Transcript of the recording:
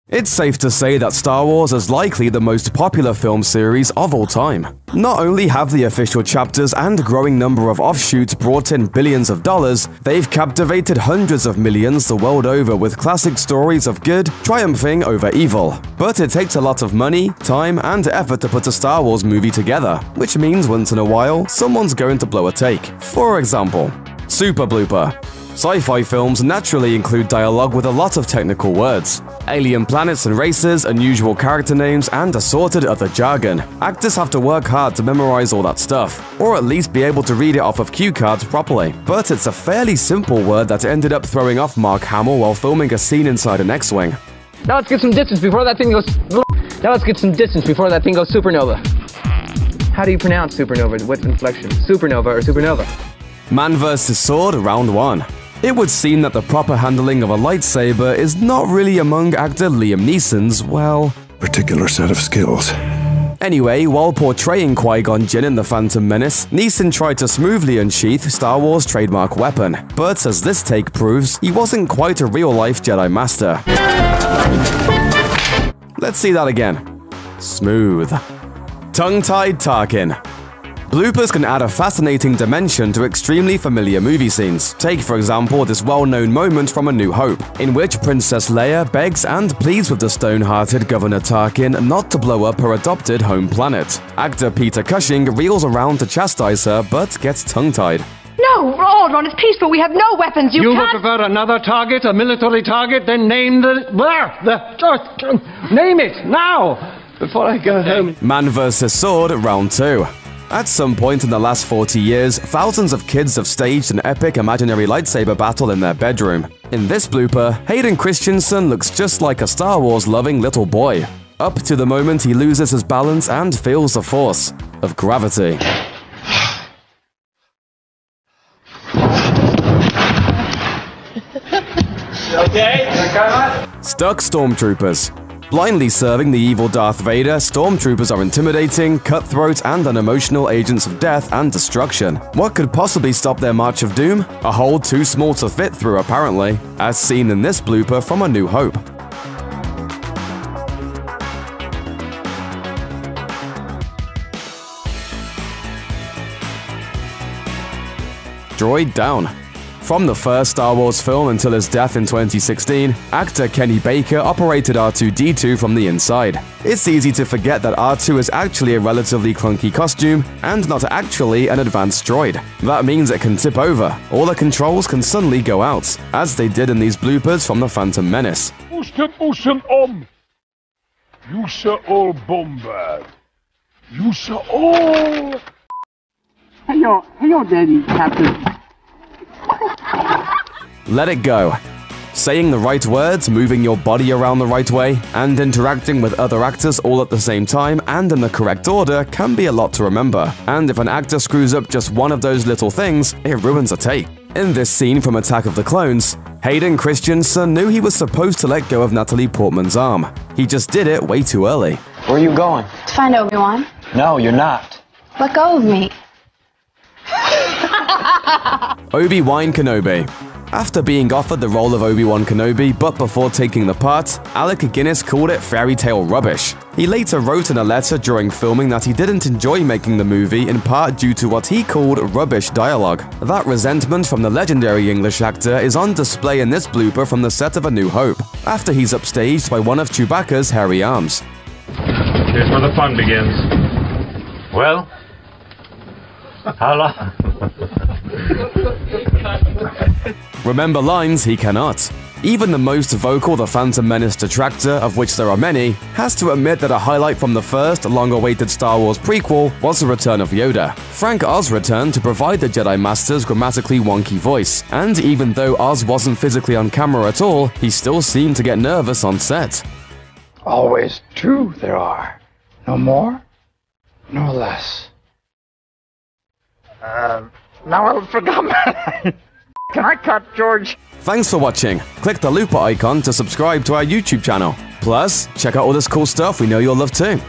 It's safe to say that Star Wars is likely the most popular film series of all time. Not only have the official chapters and growing number of offshoots brought in billions of dollars, they've captivated hundreds of millions the world over with classic stories of good triumphing over evil. But it takes a lot of money, time, and effort to put a Star Wars movie together, which means once in a while, someone's going to blow a take. For example, Super Blooper. Sci-fi films naturally include dialogue with a lot of technical words, alien planets and races, unusual character names, and assorted other jargon. Actors have to work hard to memorize all that stuff, or at least be able to read it off of cue cards properly. But it's a fairly simple word that ended up throwing off Mark Hamill while filming a scene inside an X-Wing. Now let's get some distance before that thing goes... Now let's get some distance before that thing goes supernova. How do you pronounce supernova with inflection? Supernova or supernova? Man vs. Sword, Round 1. It would seem that the proper handling of a lightsaber is not really among actor Liam Neeson's, well, particular set of skills. Anyway, while portraying Qui-Gon Jinn in The Phantom Menace, Neeson tried to smoothly unsheath Star Wars' trademark weapon. But as this take proves, he wasn't quite a real-life Jedi Master. Let's see that again. Smooth. Tongue-tied Tarkin. Bloopers can add a fascinating dimension to extremely familiar movie scenes. Take, for example, this well-known moment from A New Hope, in which Princess Leia begs and pleads with the stone-hearted Governor Tarkin not to blow up her adopted home planet. Actor Peter Cushing reels around to chastise her, but gets tongue-tied. No, Alderaan, it's peaceful. We have no weapons. You would can't... prefer another target, a military target, then name name it, now, before I go home. Man vs. Sword, Round 2. At some point in the last 40 years, thousands of kids have staged an epic imaginary lightsaber battle in their bedroom. In this blooper, Hayden Christensen looks just like a Star Wars-loving little boy, up to the moment he loses his balance and feels the force of gravity. Okay? Stuck Stormtroopers. Blindly serving the evil Darth Vader, Stormtroopers are intimidating, cutthroat, and unemotional agents of death and destruction. What could possibly stop their march of doom? A hole too small to fit through, apparently, as seen in this blooper from A New Hope. Droid down. From the first Star Wars film until his death in 2016, actor Kenny Baker operated R2-D2 from the inside. It's easy to forget that R2 is actually a relatively clunky costume and not actually an advanced droid. That means it can tip over, or the controls can suddenly go out, as they did in these bloopers from The Phantom Menace. Hello, Daddy, Captain. Let it go. Saying the right words, moving your body around the right way, and interacting with other actors all at the same time and in the correct order can be a lot to remember. And if an actor screws up just one of those little things, it ruins a take. In this scene from Attack of the Clones, Hayden Christensen knew he was supposed to let go of Natalie Portman's arm. He just did it way too early. Where are you going? To find Obi-Wan. No, you're not. Let go of me. Obi-Wan Kenobi. After being offered the role of Obi-Wan Kenobi, but before taking the part, Alec Guinness called it fairy tale rubbish. He later wrote in a letter during filming that he didn't enjoy making the movie in part due to what he called rubbish dialogue. That resentment from the legendary English actor is on display in this blooper from the set of A New Hope, after he's upstaged by one of Chewbacca's hairy arms. Here's where the fun begins. Well? How long? Remember lines he cannot. Even the most vocal The Phantom Menace detractor, of which there are many, has to admit that a highlight from the first, long-awaited Star Wars prequel was the return of Yoda. Frank Oz returned to provide the Jedi Master's grammatically wonky voice, and even though Oz wasn't physically on camera at all, he still seemed to get nervous on set. Always two there are. No more, no less. Now I forgot. Can I cut, George? Thanks for watching. Click the looper icon to subscribe to our YouTube channel. Plus, check out all this cool stuff we know you'll love too.